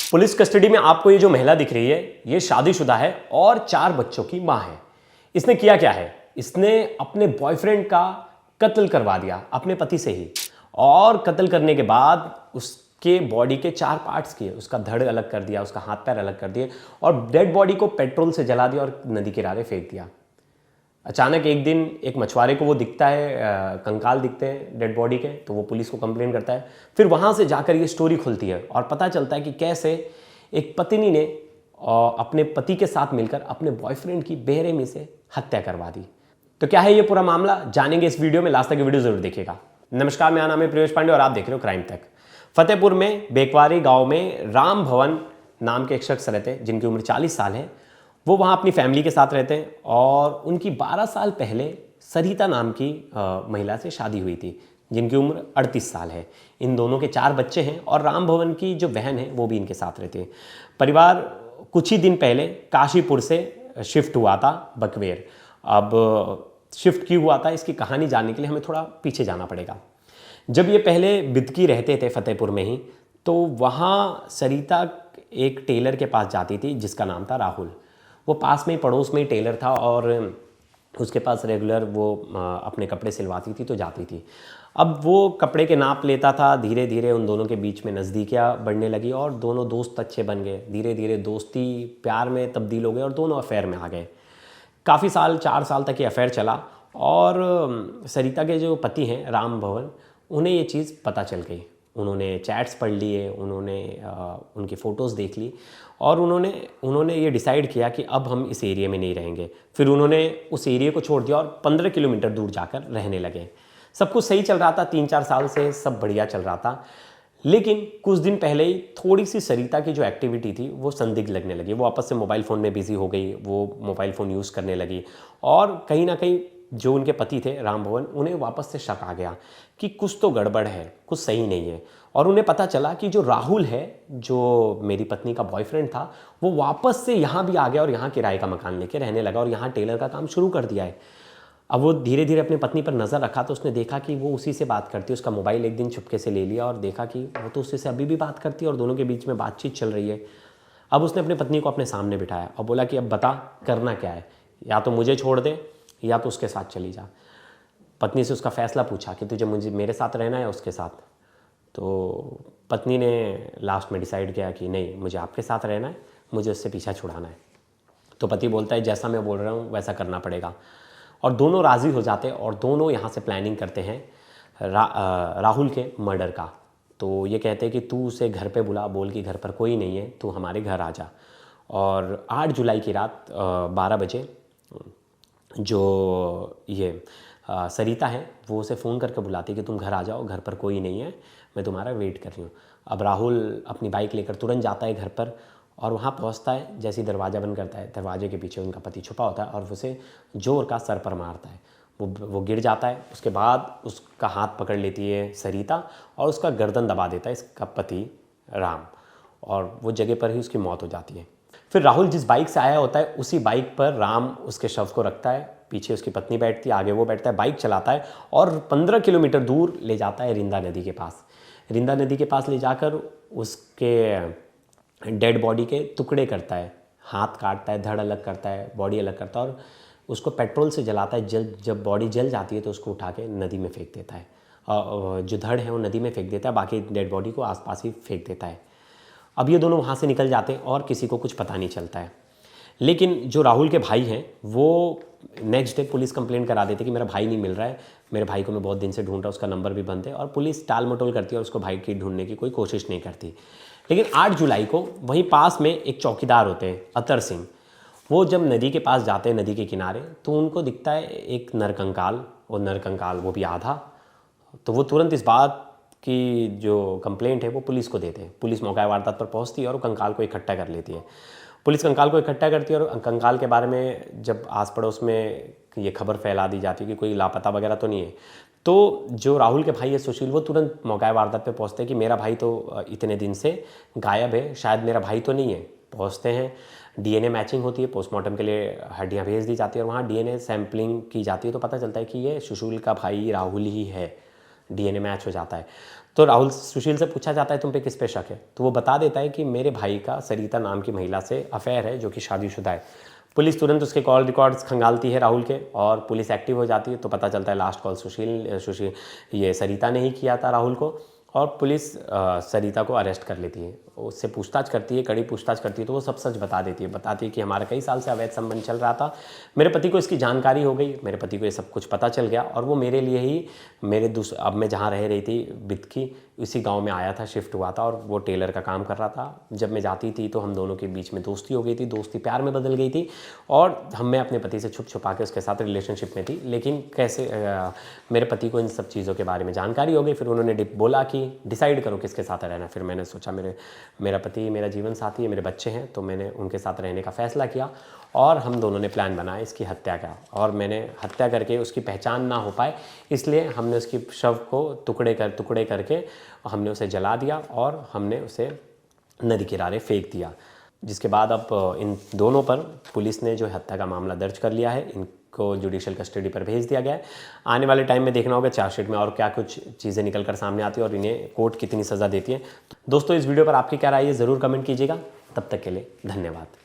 Police custody में आपको ये जो महिला दिख रही है, ये शादीशुदा है और 4 बच्चों की मां है। इसने किया क्या है? इसने अपने बॉयफ्रेंड का कत्ल करवा दिया अपने पति से ही, और कत्ल करने के बाद उसके बॉडी के 4 पार्ट्स किए। उसका धड़ अलग कर दिया, उसका हाथ पैर अलग कर दिए और डेड बॉडी को पेट्रोल से जला दिया और नदी किनारे फेंक दिया। अचानक एक दिन एक मछुआरे को वो दिखता है, कंकाल दिखते हैं डेड बॉडी के, तो वो पुलिस को कंप्लेन करता है। फिर वहाँ से जाकर ये स्टोरी खुलती है और पता चलता है कि कैसे एक पत्नी ने अपने पति के साथ मिलकर अपने बॉयफ्रेंड की बेरहमी से हत्या करवा दी। तो क्या है ये पूरा मामला, जानेंगे इस वीडियो में। लास्ट तक वीडियो जरूर देखिएगा। नमस्कार, मेरा नाम है प्रियोश पांडे और आप देख रहे हो क्राइम तक। फतेहपुर में बेकवारी गाँव में राम भवन नाम के एक शख्स रहते हैं जिनकी उम्र 40 साल है। वो वहाँ अपनी फैमिली के साथ रहते हैं और उनकी 12 साल पहले सरिता नाम की महिला से शादी हुई थी जिनकी उम्र 38 साल है। इन दोनों के 4 बच्चे हैं और राम भवन की जो बहन है वो भी इनके साथ रहती है। परिवार कुछ ही दिन पहले काशीपुर से शिफ्ट हुआ था बकवेर। अब शिफ्ट क्यों हुआ था, इसकी कहानी जानने के लिए हमें थोड़ा पीछे जाना पड़ेगा। जब ये पहले बिदकी रहते थे फतेहपुर में ही, तो वहाँ सरिता एक टेलर के पास जाती थी जिसका नाम था राहुल। वो पास में ही पड़ोस में ही टेलर था और उसके पास रेगुलर वो अपने कपड़े सिलवाती थी तो जाती थी। अब वो कपड़े के नाप लेता था। धीरे धीरे उन दोनों के बीच में नज़दीकियाँ बढ़ने लगी और दोनों दोस्त अच्छे बन गए। धीरे धीरे दोस्ती प्यार में तब्दील हो गए और दोनों अफेयर में आ गए। काफ़ी साल, 4 साल तक ये अफेयर चला और सरिता के जो पति हैं राम भवन, उन्हें ये चीज़ पता चल गई। उन्होंने चैट्स पढ़ लिए, उन्होंने उनकी फ़ोटोज़ देख ली और उन्होंने ये डिसाइड किया कि अब हम इस एरिया में नहीं रहेंगे। फिर उन्होंने उस एरिया को छोड़ दिया और 15 किलोमीटर दूर जाकर रहने लगे। सब कुछ सही चल रहा था, 3-4 साल से सब बढ़िया चल रहा था। लेकिन कुछ दिन पहले ही थोड़ी सी सरिता की जो एक्टिविटी थी वो संदिग्ध लगने लगी। वो आपस से मोबाइल फ़ोन में बिज़ी हो गई, वो मोबाइल फ़ोन यूज़ करने लगी और कहीं ना कहीं जो उनके पति थे राम भवन, उन्हें वापस से शक आ गया कि कुछ तो गड़बड़ है, कुछ सही नहीं है। और उन्हें पता चला कि जो राहुल है, जो मेरी पत्नी का बॉयफ्रेंड था, वो वापस से यहाँ भी आ गया और यहाँ किराए का मकान लेके रहने लगा और यहाँ टेलर का काम शुरू कर दिया है। अब वो धीरे धीरे अपनी पत्नी पर नज़र रखा तो उसने देखा कि वो उसी से बात करती है। उसका मोबाइल एक दिन चुपके से ले लिया और देखा कि वो तो उसी से अभी भी बात करती है और दोनों के बीच में बातचीत चल रही है। अब उसने अपनी पत्नी को अपने सामने बिठाया और बोला कि अब बता करना क्या है, या तो मुझे छोड़ दे या तो उसके साथ चली जा। पत्नी से उसका फ़ैसला पूछा कि तुझे मुझे मेरे साथ रहना है या उसके साथ। तो पत्नी ने लास्ट में डिसाइड किया कि नहीं, मुझे आपके साथ रहना है, मुझे उससे पीछा छुड़ाना है। तो पति बोलता है जैसा मैं बोल रहा हूँ वैसा करना पड़ेगा। और दोनों राज़ी हो जाते हैं और दोनों यहाँ से प्लानिंग करते हैं राहुल के मर्डर का। तो ये कहते हैं कि तू उसे घर पे बुला, बोल कि घर पर कोई नहीं है, तू हमारे घर आ जा। और 8 जुलाई की रात 12 बजे जो ये सरिता है वो उसे फ़ोन करके बुलाती है कि तुम घर आ जाओ, घर पर कोई नहीं है, मैं तुम्हारा वेट कर रही हूँ। अब राहुल अपनी बाइक लेकर तुरंत जाता है घर पर और वहाँ पहुँचता है। जैसे ही दरवाज़ा बंद करता है, दरवाजे के पीछे उनका पति छुपा होता है और उसे जोर का सर पर मारता है। वो गिर जाता है। उसके बाद उसका हाथ पकड़ लेती है सरिता और उसका गर्दन दबा देता है इसका पति राम, और वो जगह पर ही उसकी मौत हो जाती है। फिर राहुल जिस बाइक से आया होता है उसी बाइक पर राम उसके शव को रखता है। पीछे उसकी पत्नी बैठती है, आगे वो बैठता है, बाइक चलाता है और 15 किलोमीटर दूर ले जाता है रिंदा नदी के पास। रिंदा नदी के पास ले जाकर उसके डेड बॉडी के टुकड़े करता है, हाथ काटता है, धड़ अलग करता है, बॉडी अलग करता है और उसको पेट्रोल से जलाता है। जब बॉडी जल जाती है तो उसको उठा के नदी में फेंक देता है। जो धड़ है वो नदी में फेंक देता है, बाकी डेड बॉडी को आसपास ही फेंक देता है। अब ये दोनों वहाँ से निकल जाते हैं और किसी को कुछ पता नहीं चलता है। लेकिन जो राहुल के भाई हैं वो नेक्स्ट डे पुलिस कंप्लेंट करा देते कि मेरा भाई नहीं मिल रहा है, मेरे भाई को मैं बहुत दिन से ढूंढ रहा हूँ, उसका नंबर भी बंद है। और पुलिस टाल मटोल करती है और उसको भाई की ढूंढने की कोई कोशिश नहीं करती। लेकिन 8 जुलाई को वहीं पास में एक चौकीदार होते हैं अतर सिंह। वो जब नदी के पास जाते हैं, नदी के किनारे, तो उनको दिखता है एक नरकंकाल, और नरकंकाल वो भी आधा। तो वो तुरंत इस बात की जो कंप्लेंट है वो पुलिस को देते हैं। पुलिस मौका वारदात पर पहुंचती है और कंकाल को इकट्ठा कर लेती है। पुलिस कंकाल को इकट्ठा करती है और कंकाल के बारे में जब आस पड़ोस में ये खबर फैला दी जाती है कि कोई लापता वगैरह तो नहीं है, तो जो राहुल के भाई है सुशील, वो तुरंत मौका वारदात पे पहुंचते हैं कि मेरा भाई तो इतने दिन से गायब है, शायद मेरा भाई तो नहीं है। पहुंचते हैं, डीएनए मैचिंग होती है, पोस्टमार्टम के लिए हड्डियाँ भेज दी जाती है और वहाँ डीएनए सैम्पलिंग की जाती है। तो पता चलता है कि ये सुशील का भाई राहुल ही है, डीएनए मैच हो जाता है। तो राहुल सुशील से पूछा जाता है तुम पे किस पे शक है, तो वो बता देता है कि मेरे भाई का सरिता नाम की महिला से अफेयर है जो कि शादीशुदा है। पुलिस तुरंत उसके कॉल रिकॉर्ड्स खंगालती है राहुल के, और पुलिस एक्टिव हो जाती है। तो पता चलता है लास्ट कॉल सुशील ये सरिता ने ही किया था राहुल को, और पुलिस सरिता को अरेस्ट कर लेती है। उससे पूछताछ करती है, कड़ी पूछताछ करती है, तो वो सब सच बता देती है। बताती है कि हमारा कई साल से अवैध संबंध चल रहा था, मेरे पति को इसकी जानकारी हो गई, मेरे पति को ये सब कुछ पता चल गया, और वो मेरे लिए ही अब मैं जहाँ रह रही थी बिदकी, इसी गांव में आया था, शिफ्ट हुआ था, और वो टेलर का काम कर रहा था। जब मैं जाती थी तो हम दोनों के बीच में दोस्ती हो गई थी, दोस्ती प्यार में बदल गई थी, और मैं अपने पति से छुप छुपा के उसके साथ रिलेशनशिप में थी। लेकिन कैसे मेरे पति को इन सब चीज़ों के बारे में जानकारी हो गई। फिर उन्होंने बोला कि डिसाइड करो किसके साथ रहना। फिर मैंने सोचा मेरा पति मेरा जीवन साथी है, मेरे बच्चे हैं, तो मैंने उनके साथ रहने का फ़ैसला किया, और हम दोनों ने प्लान बनाया इसकी हत्या का। और मैंने हत्या करके उसकी पहचान ना हो पाए, इसलिए हमने उसकी शव को टुकड़े करके हमने उसे जला दिया, और हमने उसे नदी किनारे फेंक दिया। जिसके बाद अब इन दोनों पर पुलिस ने जो हत्या का मामला दर्ज कर लिया है, इनको जुडिशियल कस्टडी पर भेज दिया गया है। आने वाले टाइम में देखना होगा चार्जशीट में और क्या कुछ चीज़ें निकल कर सामने आती है, और इन्हें कोर्ट कितनी सज़ा देती है। दोस्तों, इस वीडियो पर आपकी क्या राय है ज़रूर कमेंट कीजिएगा। तब तक के लिए धन्यवाद।